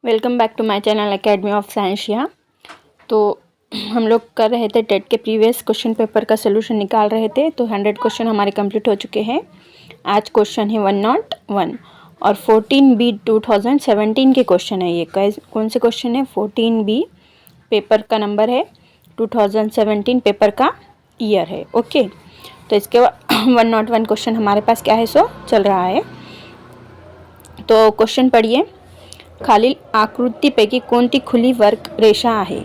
Welcome back to my channel academy of Sciencia. तो हम लोग कर रहे थे टेट के प्रीवियस क्वेश्चन पेपर का सोल्यूशन निकाल रहे थे। तो 100 क्वेश्चन हमारे कंप्लीट हो चुके हैं। आज क्वेश्चन है 101 और 14B 2017 के क्वेश्चन है। ये कौन से क्वेश्चन है? 14B पेपर का नंबर है, 2017 पेपर का ईयर है। ओके, तो इसके बाद 101 क्वेश्चन हमारे पास क्या है, सो चल रहा है। तो क्वेश्चन पढ़िए। खालील आकृतीपैकी कोणती खुली वक्र आहे?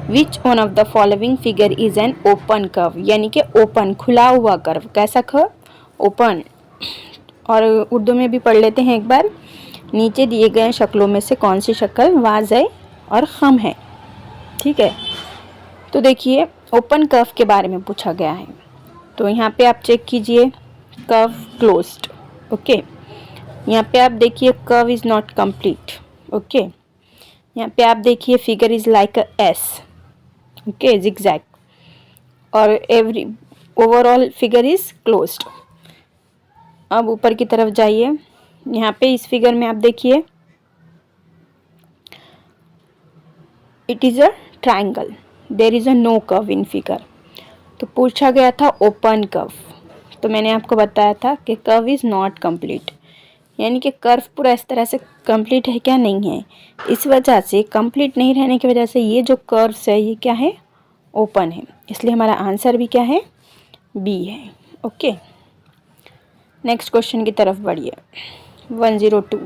Which one of the following figure is an open curve? यानी कि ओपन, खुला हुआ कर्व। कैसा कर्व? ओपन। और उर्दू में भी पढ़ लेते हैं एक बार। नीचे दिए गए शक्लों में से कौन सी शक्ल वाज़ह और खम है? ठीक है, तो देखिए ओपन कर्व के बारे में पूछा गया है। तो यहाँ पे आप चेक कीजिए, कर्व क्लोज्ड। ओके, यहाँ पे आप देखिए curve is not complete. Okay, यहाँ पे आप देखिए figure is like a S. Okay, zigzag, और every overall figure is closed. अब ऊपर की तरफ जाइए, यहाँ पे इस फिगर में आप देखिए it is a triangle, there is a no curve in figure. तो पूछा गया था ओपन कर्व, तो मैंने आपको बताया था कि कर्व इज़ नॉट कंप्लीट, यानी कि कर्व पूरा इस तरह से कंप्लीट है क्या? नहीं है। इस वजह से कंप्लीट नहीं रहने की वजह से ये जो कर्व्स है ये क्या है? ओपन है। इसलिए हमारा आंसर भी क्या है? बी है। ओके, नेक्स्ट क्वेश्चन की तरफ बढ़िए। 102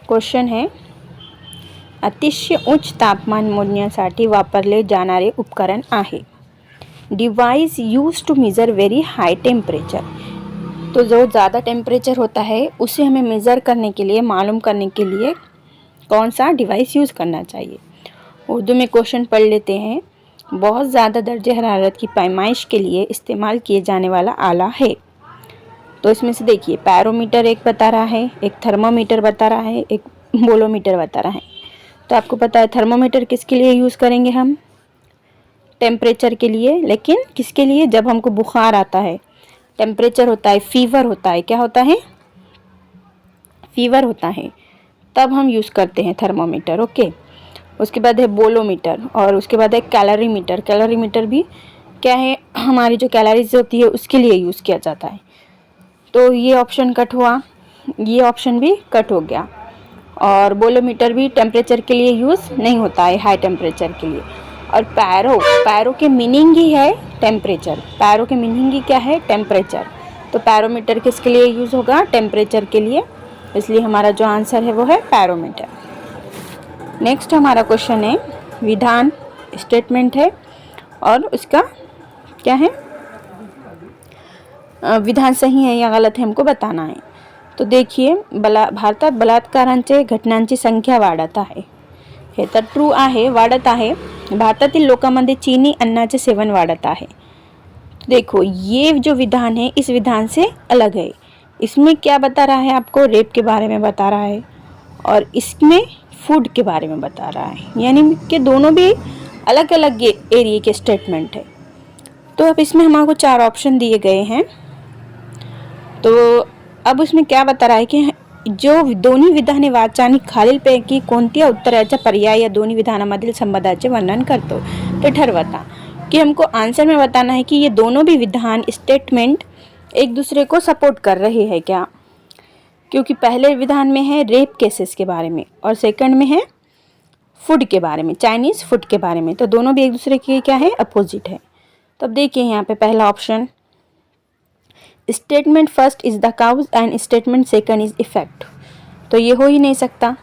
क्वेश्चन है, अतिशय उच्च तापमान मोजण्यासाठी वापरले जाणारे उपकरण आहे? Device use to measure very high temperature. तो जो ज़्यादा टेम्परेचर होता है उसे हमें मेज़र करने के लिए, मालूम करने के लिए कौन सा डिवाइस यूज़ करना चाहिए? उर्दू में क्वेश्चन पढ़ लेते हैं। बहुत ज़्यादा दर्जे हरारत की पैमाइश के लिए इस्तेमाल किए जाने वाला आला है। तो इसमें से देखिए, पैरोमीटर एक बता रहा है, एक थर्मोमीटर बता रहा है, एक बोलोमीटर बता रहा है। तो आपको पता है थर्मोमीटर किसके लिए यूज़ करेंगे हम? टेम्परेचर के लिए। लेकिन किसके लिए? जब हमको बुखार आता है, टेम्परेचर होता है, फीवर होता है। क्या होता है? फीवर होता है, तब हम यूज़ करते हैं थर्मोमीटर। ओके, उसके बाद है बोलोमीटर, और उसके बाद है कैलोरीमीटर। कैलोरीमीटर भी क्या है? हमारी जो कैलोरीज होती है उसके लिए यूज़ किया जाता है। तो ये ऑप्शन कट हुआ, ये ऑप्शन भी कट हो गया। और बोलोमीटर भी टेम्परेचर के लिए यूज़ नहीं होता है, हाई टेम्परेचर के लिए। और पैरो के मीनिंग ही है टेम्परेचर। पैरो के मीनिंग ही क्या है? टेम्परेचर। तो पैरोमीटर किसके लिए यूज़ होगा? टेम्परेचर के लिए। इसलिए हमारा जो आंसर है वो है पैरोमीटर। नेक्स्ट हमारा क्वेश्चन है, विधान स्टेटमेंट है और उसका क्या है? विधान सही है या गलत है हमको बताना है। तो देखिए, भारतात बलात्कारांचे घटनांची संख्या वाढत आहे। हे तर ट्रू आहे, वाढत आहे। भारतातील लोकांमध्ये चीनी अन्नाचे सेवन वाढत आहे। तो देखो, ये जो विधान है इस विधान से अलग है। इसमें क्या बता रहा है आपको? रेप के बारे में बता रहा है, और इसमें फूड के बारे में बता रहा है। यानी कि दोनों भी अलग अलग एरिया के स्टेटमेंट है। तो अब इसमें हमारे को 4 ऑप्शन दिए गए हैं। तो अब उसमें क्या बता रहा है कि जो दोन्ही विधाने वाचानी खालीलपैकी कोणत्या उत्तराचा पर्याय या दोन्ही विधानामधील संबंधाचे वर्णन करतो? तो ठरवता कि हमको आंसर में बताना है कि ये दोनों भी विधान, स्टेटमेंट एक दूसरे को सपोर्ट कर रहे हैं क्या। क्योंकि पहले विधान में है रेप केसेस के बारे में और सेकंड में है फूड के बारे में, चाइनीज़ फूड के बारे में। तो दोनों भी एक दूसरे के क्या है? अपोजिट है। तो अब देखिए यहाँ पे पहला option, statement first is the cause and statement second is effect. तो ये हो ही नहीं सकता,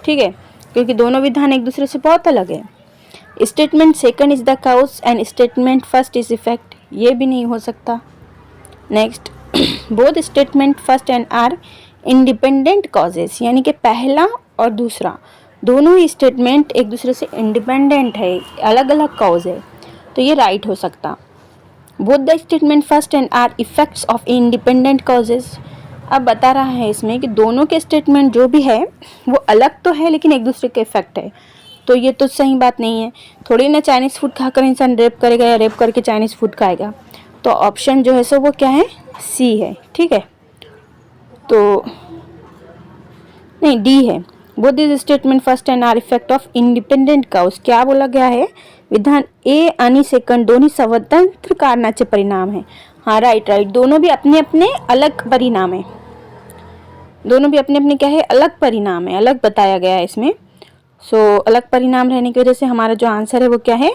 ठीक है, क्योंकि दोनों विधान एक दूसरे से बहुत अलग है। Statement second is the cause and statement first is effect, ये भी नहीं हो सकता। Next, both statement first and are independent causes, यानी कि पहला और दूसरा दोनों ही स्टेटमेंट एक दूसरे से इंडिपेंडेंट है, अलग अलग कॉज है। तो ये राइट हो सकता। Both the statement first and are effects of independent causes. अब बता रहा है इसमें कि दोनों के स्टेटमेंट जो भी है वो अलग तो है लेकिन एक दूसरे के इफेक्ट है। तो ये तो सही बात नहीं है। थोड़ी ना चाइनीज़ फूड खाकर इंसान रेप करेगा या रेप करके चाइनीज़ फूड खाएगा। तो ऑप्शन जो है सो वो क्या है? सी है, ठीक है। तो नहीं, डी है। Both this statement first and are effect of independent curves. क्या बोला गया है? विधान ए आणि सेकंड दोन्ही स्वतंत्र कारणाचे परिणाम है. हाँ राइट राइट, दोनों भी अपने अपने अलग परिणाम है. दोनों भी अपने अपने क्या है? अलग परिणाम है, अलग बताया गया है इसमें. सो अलग परिणाम रहने की वजह से हमारा जो आंसर है वो क्या है?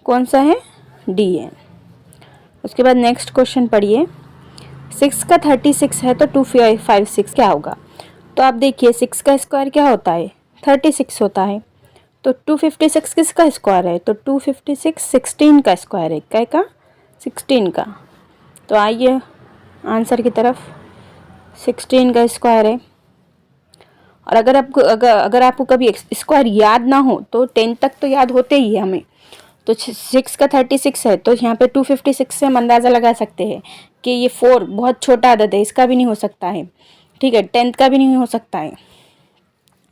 कौन सा है? डी है. उसके बाद नेक्स्ट क्वेश्चन पढ़िए. 6 का 36 है तो 256 क्या होगा? तो आप देखिए 6 का स्क्वायर क्या होता है? 36 होता है. तो 256 किसका स्क्वायर है? तो 256 16 का स्क्वायर है. क्या का? 16 का. तो आइए आंसर की तरफ. 16 का स्क्वायर है. और अगर आपको कभी स्क्वायर याद ना हो तो 10 तक तो याद होते ही है हमें. तो 6 का 36 है तो यहाँ पे 256 से हम अंदाज़ा लगा सकते हैं कि ये 4 बहुत छोटा अदद है, इसका भी नहीं हो सकता है. ठीक है, 10 का भी नहीं हो सकता है.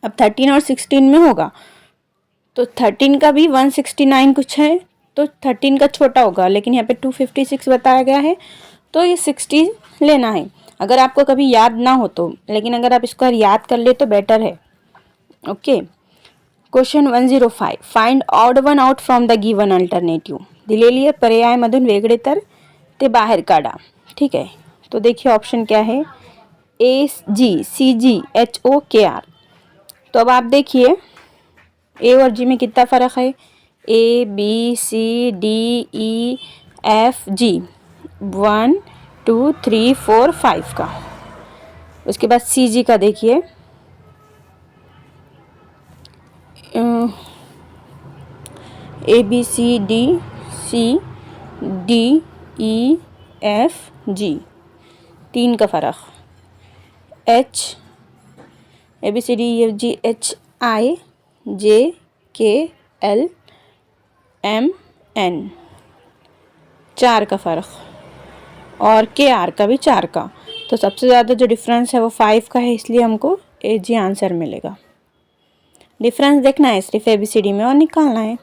अब 13 और 16 में होगा तो 13 का भी 169 कुछ है तो 13 का छोटा होगा, लेकिन यहाँ पे 256 बताया गया है तो ये 60 लेना है. अगर आपको कभी याद ना हो तो, लेकिन अगर आप इसको याद कर ले तो बेटर है. Okay. Question 105. Find odd one out from the given alternative. दिलेली पर्यायामधून वेगळे तर ते बाहेर काढा. ठीक है, तो देखिए ऑप्शन क्या है? ए जी, सी जी, एच ओ के आर. तो अब आप देखिए ए और जी में कितना फ़र्क है? A B C D E F G, 1 2 3 4 5 का. उसके बाद सी जी का देखिए A B C D E F G, 3 का फ़र्क. H A B C D E F G H I J K L M N, 4 का फ़र्क. और के आर का भी 4 का. तो सबसे ज़्यादा जो डिफरेंस है वो 5 का है, इसलिए हमको ए जी आंसर मिलेगा. डिफरेंस देखना है सिर्फ ए बी सी डी में और निकालना है.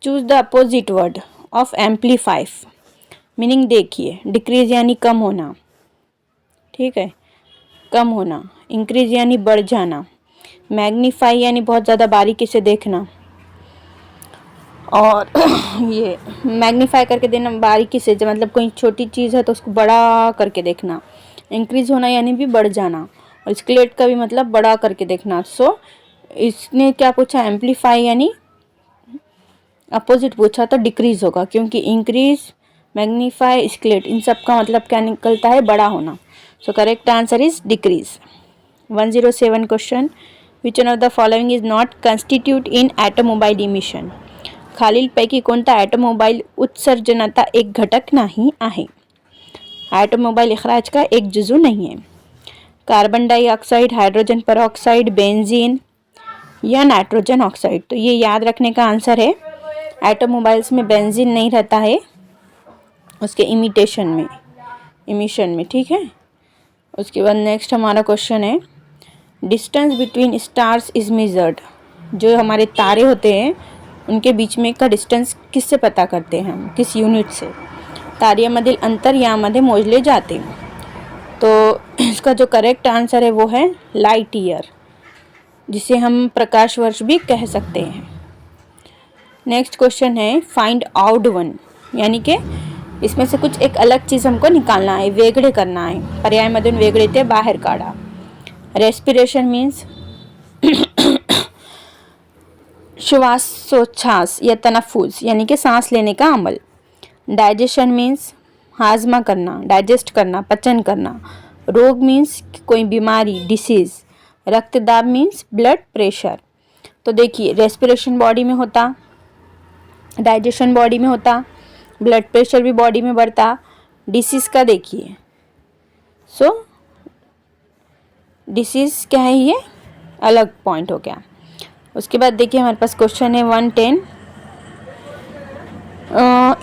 Choose the opposite word of amplify. Meaning देखिए, डिक्रीज यानी कम होना. ठीक है, कम होना. इंक्रीज यानी बढ़ जाना. मैग्नीफाई यानी बहुत ज़्यादा बारीकी से देखना. और ये मैग्नीफाई करके देना बारीकी से, जो मतलब कोई छोटी चीज़ है तो उसको बड़ा करके देखना. इंक्रीज होना यानी भी बढ़ जाना. और स्केलेट का भी मतलब बड़ा करके देखना. सो इसने क्या पूछा? एम्पलीफाई यानी अपोजिट पूछा तो डिक्रीज होगा, क्योंकि इंक्रीज, मैग्नीफाई, स्केलेट इन सब का मतलब क्या निकलता है? बड़ा होना. So correct answer is decrease. 107 question. Which one of the following is not constitute in automobile emission. खालीलपैकी कोणता ॲटोमोबाईल उत्सर्जनाचा एक घटक नाही आहे? ॲटोमोबाईल इखराज का एक जुजू नहीं है. Carbon dioxide, hydrogen peroxide, benzene या नाइट्रोजन ऑक्साइड. तो ये याद रखने का आंसर है. ऑटोमोबाइल्स में बेंजीन नहीं रहता है उसके इमिशन में. ठीक है. उसके बाद नेक्स्ट हमारा क्वेश्चन है, distance between stars is measured. जो हमारे तारे होते हैं उनके बीच में का डिस्टेंस किससे पता करते हैं हम? किस यूनिट से? ताऱ्यामधील अंतर यामध्ये मोजले जाते. तो इसका जो करेक्ट आंसर है वो है लाइट ईयर, जिसे हम प्रकाश वर्ष भी कह सकते हैं. नेक्स्ट क्वेश्चन है, फाइंड आउट वन. यानी कि इसमें से कुछ एक अलग चीज़ हमको निकालना है, वेगळे करना है. पर्यायमधून वेगळे ते बाहेर काढा. रेस्पिरेशन मीन्स श्वासोच्छ्वास या तनफुस यानी कि सांस लेने का अमल. डाइजेशन मीन्स हाजमा करना, डाइजेस्ट करना, पचन करना. रोग मीन्स कोई बीमारी, डिसीज़. रक्तदाब मीन्स ब्लड प्रेशर. तो देखिए, रेस्पिरेशन बॉडी में होता, डाइजेशन बॉडी में होता, ब्लड प्रेशर भी बॉडी में बढ़ता. डिसीज़ का देखिए, सो डिसीज़ क्या है? ये अलग पॉइंट हो गया. उसके बाद देखिए हमारे पास क्वेश्चन है 110.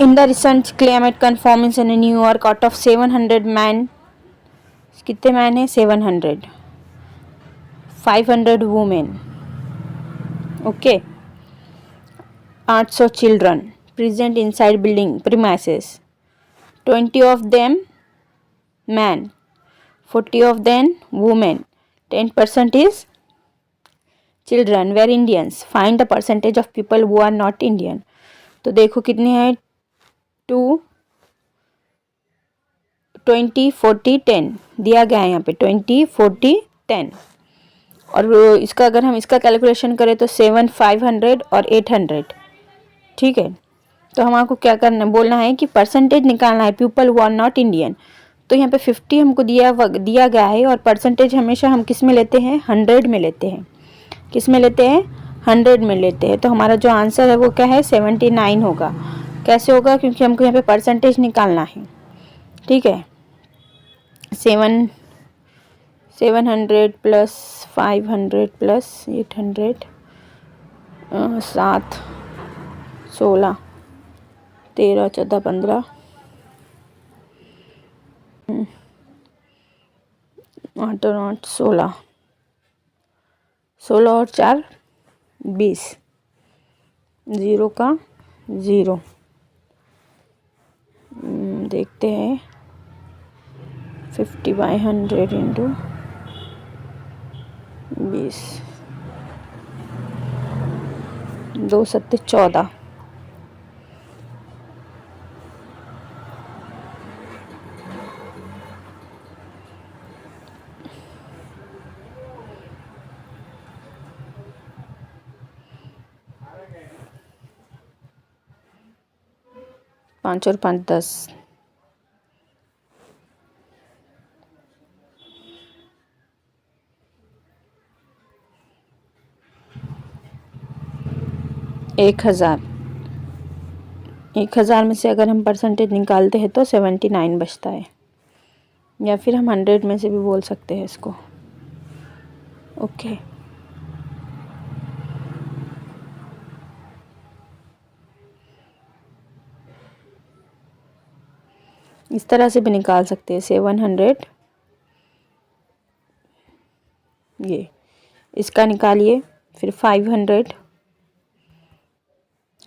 In the recent climate conformance in New York, out of 700 man, कितने मैन है? 700. 500 women. Okay. 800 children present inside building premises. 20 of them men, 40 of them women, 10% is children were Indians, find the percentage of people who are not Indian. तो देखो कितने हैं, 2, 20, 40, 10 दिया गया है यहाँ पे, 20, 40, 10। और इसका अगर हम इसका कैलकुलेशन करें तो 7, 500 और 800, ठीक है। तो हम आपको क्या करना बोलना है कि परसेंटेज निकालना है people who are not Indian. तो यहाँ पे 50 हमको दिया गया है, और परसेंटेज हमेशा हम किस में लेते हैं, 100 में लेते हैं। किस में लेते हैं, 100 में लेते हैं। तो हमारा जो आंसर है वो क्या है, 79 होगा। कैसे होगा, क्योंकि हमको यहाँ पे परसेंटेज निकालना है, ठीक है। 700 प्लस 500 प्लस 800, 7, 16, 13, 14, 15, 8 और 8, 16, 16 और 4, 20, 0 का 0। देखते हैं 50/100 इंटू 20, 2 7 14, पाँच और 5 10, 1000। 1000 में से अगर हम परसेंटेज निकालते हैं तो 79 बचता है, या फिर हम 100 में से भी बोल सकते हैं इसको। ओके, इस तरह से भी निकाल सकते हैं। 700 ये इसका निकालिए, फिर 500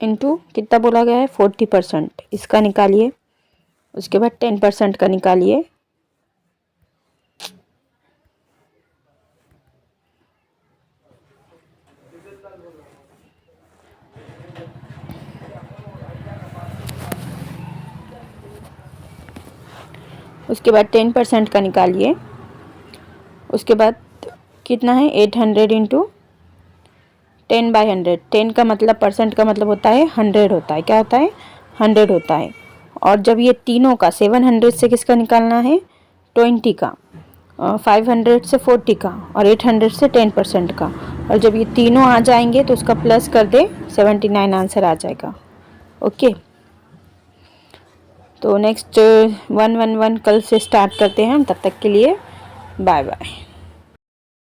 इंटू कितना बोला गया है, 40%, इसका निकालिए। उसके बाद 10% का निकालिए। उसके बाद 10% का निकालिए। उसके बाद कितना है, 800 इंटू 10/100। 10 का मतलब, परसेंट का मतलब होता है 100 होता है। क्या होता है, 100 होता है। और जब ये तीनों का 700 से किसका निकालना है, 20 का, 500 से 40 का, और 800 से 10% का। और जब ये तीनों आ जाएंगे तो उसका प्लस कर दे, 79 आंसर आ जाएगा। ओके, तो नेक्स्ट 111 कल से स्टार्ट करते हैं हम। तब तक के लिए बाय बाय।